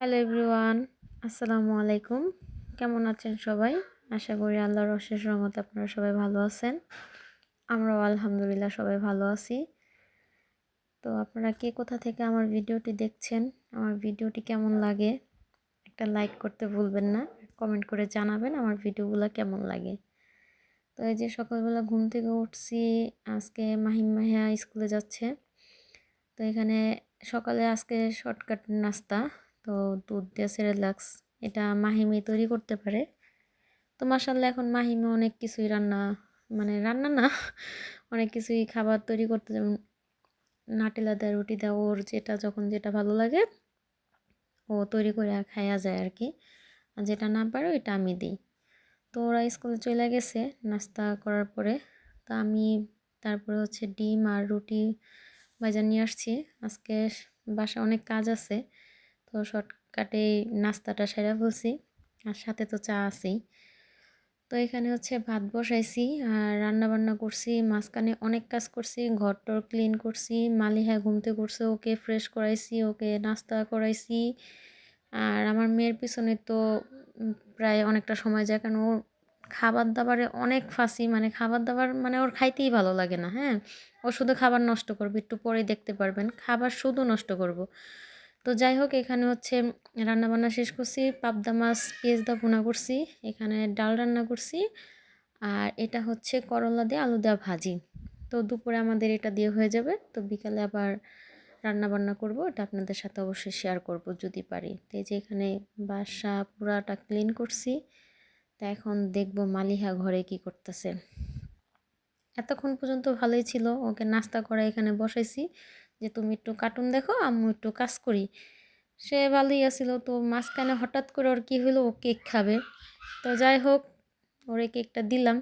Hello everyone, আসসালামু আলাইকুম। কেমন আছেন সবাই? আশা করি আল্লাহর অশেষ রহমতে আপনারা সবাই ভালো আছেন। আমরাও আলহামদুলিল্লাহ সবাই ভালো আছি। তো আপনারা কে কোথা থেকে আমার ভিডিওটি দেখছেন, আমার ভিডিওটি কেমন লাগে একটা লাইক করতে ভুলবেন না, কমেন্ট করে জানাবেন আমার ভিডিওগুলো কেমন লাগে। তো এই যে সকালবেলা ঘুম থেকে উঠছি, আজকে মাহিম মাহিয়া স্কুলে যাচ্ছে। তো এখানে সকালে আজকে শর্টকাট নাস্তা, তো দুধ দিয়ে সেরেলাক্স, এটা মাহিমি তৈরি করতে পারে। তো মাশাআল্লাহ এখন মাহিমি অনেক কিছুই রান্না, মানে রান্না না অনেক কিছুই খাবার তৈরি করতে, যেমন নাটেলা দেয়, রুটি দেয়, ওর যেটা যখন যেটা ভালো লাগে ও তৈরি করে খাওয়া যায় আর কি। আর যেটা না পারে ওইটা আমি দিই। তো ওরা স্কুলে চলে গেছে নাস্তা করার পরে। তো আমি তারপরে হচ্ছে ডিম আর রুটি ভাজা নিয়ে আসছি। আজকে বাসায় অনেক কাজ আছে, তো শর্টকাটে নাস্তাটা সেরে ফেলছি, আর সাথে তো চা আছেই। তো এখানে হচ্ছে ভাত বসাইছি আর রান্না বান্না করছি, মাঝখানে অনেক কাজ করছি, ঘর টর ক্লিন করছি, মালিহা ঘুমতে করছে, ওকে ফ্রেশ করাইছি, ওকে নাস্তা করাইছি। আর আমার মেয়ের পিছনে তো প্রায় অনেকটা সময় যায়, কারণ ওর খাবার দাবারে অনেক ফাঁসি, মানে খাবার দাবার মানে ওর খাইতেই ভালো লাগে না। হ্যাঁ, ও শুধু খাবার নষ্ট করবে, একটু পরেই দেখতে পারবেন খাবার শুধু নষ্ট করব। তো যাই হোক, এখানে হচ্ছে রান্না বান্না শেষ করছি, পাবদা মাছ পেঁয়াজ দা ভুনা করছি, এখানে ডাল রান্না করছি, আর এটা হচ্ছে করলা দিয়ে আলু দেওয়া ভাজি। তো দুপুরে আমাদের এটা দিয়ে হয়ে যাবে, তো বিকালে আবার রান্না বান্না করব, এটা আপনাদের সাথে অবশ্যই শেয়ার করব যদি পারি। তো এই যে এখানে বাসা পুরাটা ক্লিন করছি। তা এখন দেখব মালিহা ঘরে কি করতেছে। এতক্ষণ পর্যন্ত ভালোই ছিল, ওকে নাস্তা করে এখানে বসাইছি যে তুমি একটু কার্টুন দেখো, আম্মু একটু কাজ করি। সে ভালোই আছিল। তো মাঝখানে হঠাৎ করে ওর কী হলো, ও কেক খাবে। তো যাই হোক, ওরে কেকটা দিলাম।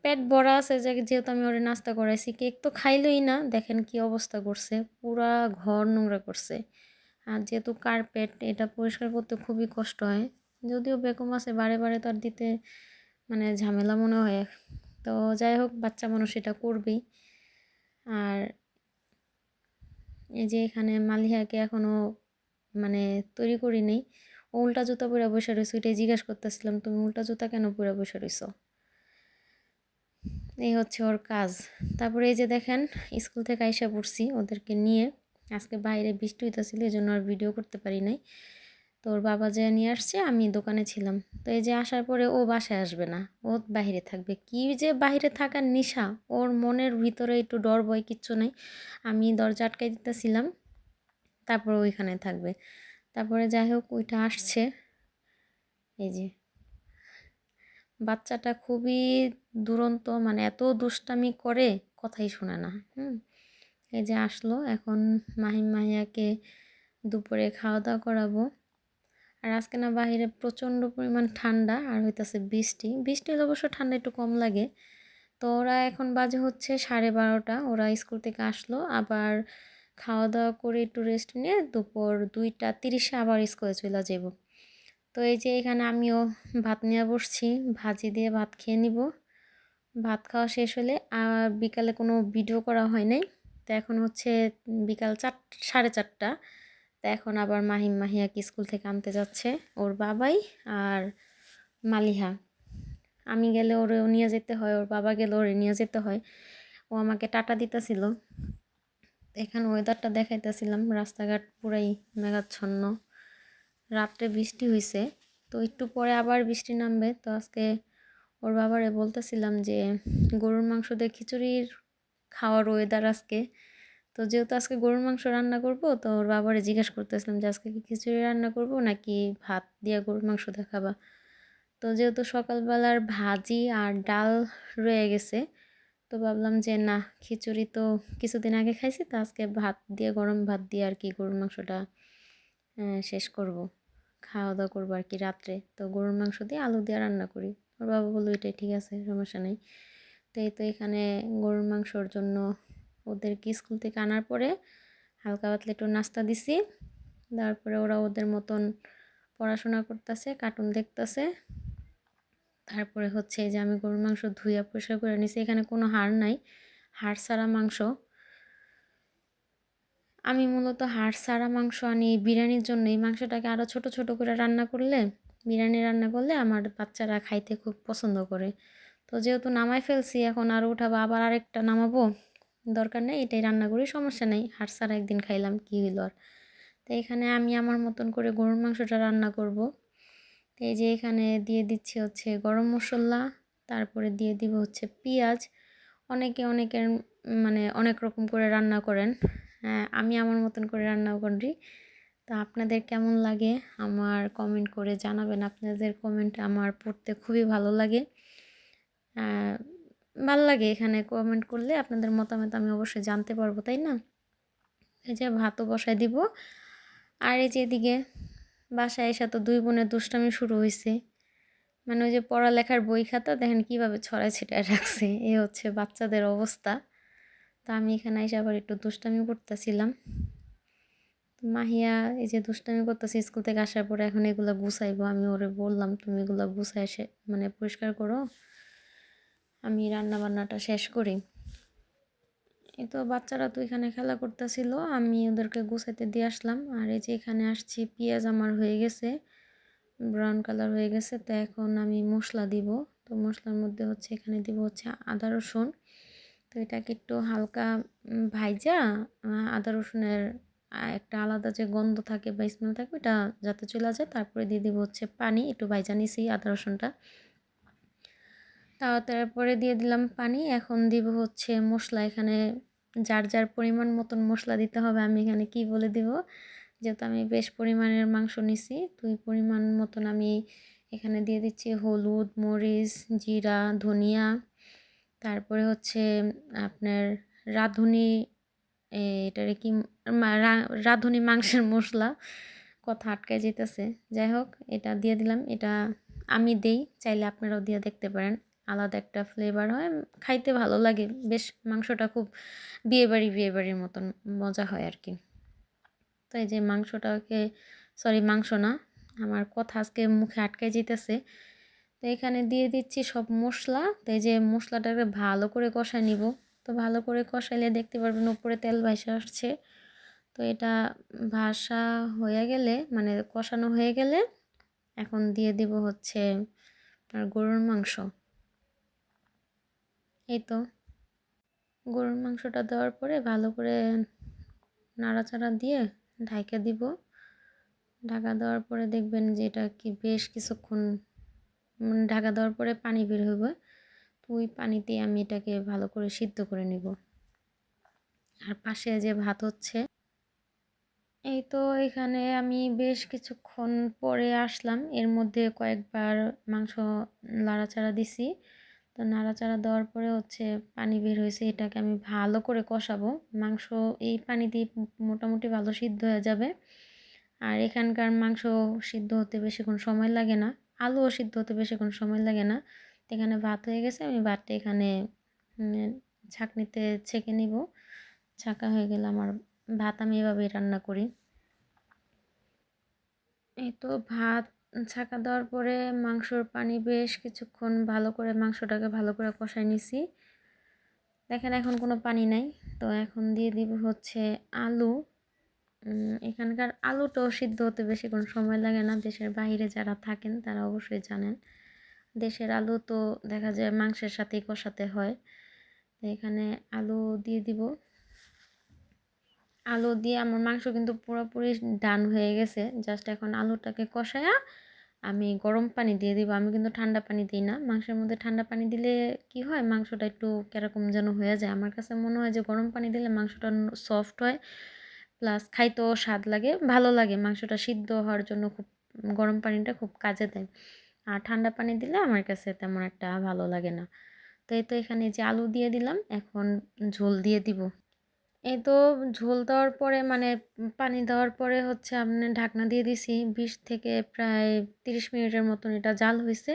পেট ভরা আছে, যেহেতু আমি ওরে নাস্তা করাইছি, কেক তো খাইলই না। দেখেন কি অবস্থা করছে, পুরা ঘর নোংরা করছে। আর যেহেতু কার্পেট, এটা পরিষ্কার করতে খুবই কষ্ট হয়। যদিও বেকম আছে, বারে বারে তার দিতে মানে ঝামেলা মনে হয়। তো যাই হোক, বাচ্চা মানুষ এটা করবেই। আর এই যে এখানে মালিহাকে এখনও মানে তৈরি করি নেই, ও উল্টা জুতা পরে বসে রয়েছে। ওইটাই জিজ্ঞাসা করতেছিলাম, তুমি উল্টা জুতা কেন পরে বসে রয়েছো। এই হচ্ছে ওর কাজ। তারপরে এই যে দেখেন, স্কুল থেকে আইসা পড়ছি ওদেরকে নিয়ে। আজকে বাইরে বৃষ্টি হইতেছিল, এই জন্য আর ভিডিও করতে পারি নাই। তো ওর বাবা যেয়ে নিয়ে আসছে, আমি দোকানে ছিলাম। তো এই যে আসার পরে ও বাসায় আসবে না, ও বাহিরে থাকবে। কি যে বাহিরে থাকার নেশা ওর, মনের ভিতরে একটু ডর ভয় কিচ্ছু নাই। আমি দরজা আটকাই দিতেছিলাম, তারপর ওইখানে থাকবে। তারপরে যাই হোক, ওইটা আসছে। এই যে বাচ্চাটা খুবই দুরন্ত, মানে এত দুষ্টামি করে, কথাই শোনে না। এই যে আসলো, এখন মাহিম মাহিয়াকে দুপুরে খাওয়া দাওয়া করাবো। আর আজকে না বাহিরে প্রচণ্ড পরিমাণ ঠান্ডা, আর হইতাছে বৃষ্টি। বৃষ্টি হলে অবশ্য ঠান্ডা একটু কম লাগে। তো ওরা এখন বাজে হচ্ছে 12:30, ওরা স্কুল থেকে আসলো, আবার খাওয়া দাওয়া করে একটু রেস্ট নিয়ে দুপুর 2:30 আবার স্কুলে চলে যাব। তো এই যে এখানে আমিও ভাত নিয়ে বসছি, ভাজি দিয়ে ভাত খেয়ে নিব। ভাত খাওয়া শেষ হলে আর বিকালে কোনো ভিডিও করা হয় নাই। তো এখন হচ্ছে বিকাল 4:30। তো এখন আবার মাহিম মাহিয়াকে স্কুল থেকে আনতে যাচ্ছে ওর বাবাই আর মালিহা। আমি গেলে ওরেও নিয়ে যেতে হয়, ওর বাবা গেলে ওরে নিয়ে যেতে হয়। ও আমাকে টাটা দিতেছিল। এখানে ওয়েদারটা দেখাইতেছিলাম, রাস্তাঘাট পুরাই মেঘাচ্ছন্ন। রাত্রে বৃষ্টি হয়েছে, তো একটু পরে আবার বৃষ্টি নামবে। তো আজকে ওর বাবারে বলতেছিলাম যে গরুর মাংস দিয়ে খিচুড়ির খাওয়ার ওয়েদার আজকে। তো যেহেতু আজকে গরুর মাংস রান্না করব, তো ওর বাবারে জিজ্ঞেস করতেছিলাম যে আজকে কি খিচুড়ি রান্না করব নাকি ভাত দিয়ে গরুর মাংস দেখাবা। তো যেহেতু সকালবেলার ভাজি আর ডাল রয়ে গেছে, তো ভাবলাম যে না, খিচুড়ি তো কিছুদিন আগে খাইছি, তো আজকে ভাত দিয়ে, গরম ভাত দিয়ে আর কি গরুর মাংসটা শেষ করব, খাওয়া দাওয়া করবো আর কি রাত্রে। তো গরুর মাংস দিয়ে আলু দিয়ে রান্না করি। ওর বাবা বললো এটাই ঠিক আছে, সমস্যা নেই। তো এই তো এখানে গরুর মাংসর জন্য ওদেরকে স্কুল থেকে আনার পরে হালকা পাতলা একটু নাস্তা দিছি। তারপরে ওরা ওদের মতন পড়াশোনা করতেছে, কার্টুন দেখতেছে। তারপরে হচ্ছে যে আমি গরুর মাংস ধুইয়া পরিষ্কার করে নিছি, এখানে কোনো হাড় নাই, হাড় ছাড়া মাংস। আমি মূলত হাড় ছাড়া মাংস আনি বিরিয়ানির জন্য। এই মাংসটাকে আরও ছোট ছোট করে রান্না করলে, বিরিয়ানি রান্না করলে আমার বাচ্চারা খাইতে খুব পছন্দ করে। তো যেহেতু নামাই ফেলছি, এখন আরও উঠাবো, আবার আরেকটা নামাবো, দরকার নেই, এটাই রান্না করি, সমস্যা নেই, হাড় ছাড়া একদিন খাইলাম, কী হইলো আর। তো এখানে আমি আমার মতন করে গরুর মাংসটা রান্না করব। তো এই যে এখানে দিয়ে দিচ্ছি হচ্ছে গরম মশলা, তারপরে দিয়ে দিব হচ্ছে পেঁয়াজ। অনেকে অনেকের মানে অনেক রকম করে রান্না করেন, আমি আমার মতন করে রান্না করি। তো আপনাদের কেমন লাগে আমার কমেন্ট করে জানাবেন। আপনাদের কমেন্ট আমার পড়তে খুবই ভালো লাগে। ভালো লাগে এখানে কমেন্ট করলে, আপনাদের মতামত আমি অবশ্যই জানতে পারবো, তাই না? এই যে ভাতও বসাই দিব। আর এই যে এদিকে বাসায় এসে তো দুই বোনের দুষ্টামি শুরু হয়েছে। মানে ওই যে পড়ালেখার বই খাতা দেখেন কীভাবে ছড়ায় ছিটায় রাখছে, এ হচ্ছে বাচ্চাদের অবস্থা। তা আমি এখানে এসে আবার একটু দুষ্টামি করতেছিলাম। মাহিয়া এই যে দুষ্টামি করতেছে স্কুল থেকে আসার পরে, এখন এগুলো গুছাইবো। আমি ওরে বললাম তুমি এগুলো গুছাই মানে পরিষ্কার করো, আমি রান্না বান্নাটা শেষ করি। এই তো বাচ্চারা তো এখানে খেলা করতেছিল, আমি ওদেরকে গুছাইতে দিয়ে আসলাম। আর এই যে এখানে আসছি, পেঁয়াজ আমার হয়ে গেছে, ব্রাউন কালার হয়ে গেছে। তো এখন আমি মশলা দিব। তো মশলার মধ্যে হচ্ছে এখানে দিব হচ্ছে আদা রসুন। তো এটাকে একটু হালকা ভাইজা, আদা রসুনের একটা আলাদা যে গন্ধ থাকে বা স্মেল থাকে ওটা যাতে চলে যায়, তারপরে দিয়ে দিব হচ্ছে পানি, একটু ভাইজা নিছি আদা রসুনটা। তারপরে দিয়ে দিলাম পানি। এখন দিব হচ্ছে মশলা, এখানে যার যার পরিমাণ মতন মশলা দিতে হবে। আমি এখানে কি বলে দিব, যেহেতু আমি বেশ পরিমাণের মাংস নিছি, তো ওই পরিমাণ মতন আমি এখানে দিয়ে দিচ্ছি হলুদ, মরিচ, জিরা, ধনিয়া, তারপরে হচ্ছে আপনার রাঁধুনি, এটারে কি রাঁধুনি মাংসের মশলা, কথা আটকায় যেতেছে। যাই হোক, এটা দিয়ে দিলাম। এটা আমি দেই, চাইলে আপনারাও দিয়ে দেখতে পারেন, আলাদা একটা ফ্লেভার হয়, খাইতে ভালো লাগে বেশ। মাংসটা খুব বিয়েবাড়ির মতন মজা হয় আর কি। তো এই যে মাংসটাকে, সরি মাংস না, আমার কথা আজকে মুখে আটকায় যেতেছে। তো এখানে দিয়ে দিচ্ছি সব মশলা। তো এই যে মশলাটাকে ভালো করে কষায় নিব। তো ভালো করে কষাইলে দেখতে পারবেন উপরে তেল ভাসা আসছে। তো এটা ভাসা হয়ে গেলে, মানে কষানো হয়ে গেলে, এখন দিয়ে দিব হচ্ছে আর গরুর মাংস। এই তো গরুর মাংসটা দেওয়ার পরে ভালো করে নাড়াচাড়া দিয়ে ঢাকা দিব। ঢাকা দেওয়ার পরে দেখবেন যে এটা কি বেশ কিছুক্ষণ, ঢাকা দেওয়ার পরে পানি বের হবে। তো ওই পানিতে আমি এটাকে ভালো করে সিদ্ধ করে নিব। আর পাশে যে ভাত হচ্ছে, এই তো এখানে আমি বেশ কিছুক্ষণ পরে আসলাম, এর মধ্যে কয়েকবার মাংস নাড়াচাড়া দিছি। তো নাড়াচাড়া দেওয়ার পরে হচ্ছে পানি বের হয়েছে, এটাকে আমি ভালো করে কষাবো। মাংস এই পানি দিয়ে মোটামুটি ভালো সিদ্ধ হয়ে যাবে। আর এখানকার মাংস সিদ্ধ হতে বেশিক্ষণ সময় লাগে না, আলুও সিদ্ধ হতে বেশিক্ষণ সময় লাগে না। তো এখানে ভাত হয়ে গেছে, আমি ভাতটা এখানে ছাঁকনিতে ছেঁকে নিব। ছাঁকা হয়ে গেলে আমার ভাত আমি এভাবেই রান্না করি। এই তো ভাত ছাঁকা দেওয়ার পরে মাংসর পানি বেশ কিছুক্ষণ ভালো করে মাংসটাকে ভালো করে কষাই নিছি। দেখেন এখন কোনো পানি নাই। তো এখন দিয়ে দিব হচ্ছে আলু। এখানকার আলুটাও সিদ্ধ হতে বেশিক্ষণ সময় লাগে না, দেশের বাইরে যারা থাকেন তারা অবশ্যই জানেন। দেশের আলু তো দেখা যায় মাংসের সাথেই কষাতে হয়। তো এখানে আলু দিয়ে দিব। আলু দিয়ে আমার মাংস কিন্তু পুরোপুরি ডান হয়ে গেছে। জাস্ট এখন আলুটাকে কষায়া আমি গরম পানি দিয়ে দিব। আমি কিন্তু ঠান্ডা পানি দিই না। মাংসের মধ্যে ঠান্ডা পানি দিলে কি হয়, মাংসটা একটু কীরকম যেন হয়ে যায়। আমার কাছে মনে হয় যে গরম পানি দিলে মাংসটা সফট হয়, প্লাস খাইতেও স্বাদ লাগে, ভালো লাগে। মাংসটা সিদ্ধ হওয়ার জন্য খুব গরম পানিটা খুব কাজে দেয়। আর ঠান্ডা পানি দিলে আমার কাছে তেমন একটা ভালো লাগে না। তো এই তো এখানে যে আলু দিয়ে দিলাম, এখন ঝোল দিয়ে দিব। এই তো ঝোল দেওয়ার পরে, মানে পানি দেওয়ার পরে হচ্ছে আপনি ঢাকনা দিয়ে দিছি। 20 থেকে প্রায় 30 মিনিটের মতন এটা জাল হয়েছে।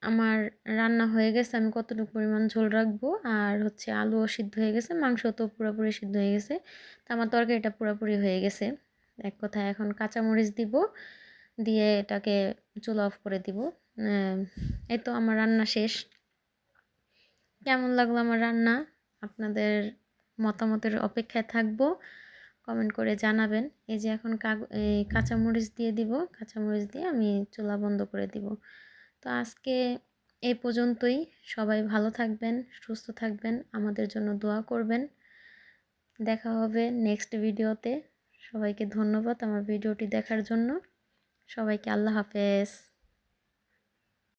আমার রান্না হয়ে গেছে, আমি কতটুকু পরিমাণ ঝোল রাখবো। আর হচ্ছে আলুও সিদ্ধ হয়ে গেছে, মাংস তো পুরোপুরি সিদ্ধ হয়ে গেছে। তো আমার তরকারিটা পুরোপুরি হয়ে গেছে। এক কথায় এখন কাঁচামরিচ দিব, দিয়ে এটাকে চুলা অফ করে দিব। এই তো আমার রান্না শেষ। কেমন লাগলো আমার রান্না আপনাদের মতামতের অপেক্ষায় থাকবো। কমেন্ট করে জানাবেন। এই যে এখন কাঁচামরিচ দিয়ে দিব, কাঁচামরিচ দিয়ে আমি চুলা বন্ধ করে দিব। তো আজকে এই পর্যন্তই। সবাই ভালো থাকবেন, সুস্থ থাকবেন, আমাদের জন্য দোয়া করবেন। দেখা হবে নেক্সট ভিডিওতে। সবাইকে ধন্যবাদ আমার ভিডিওটি দেখার জন্য। সবাইকে আল্লাহ হাফেজ।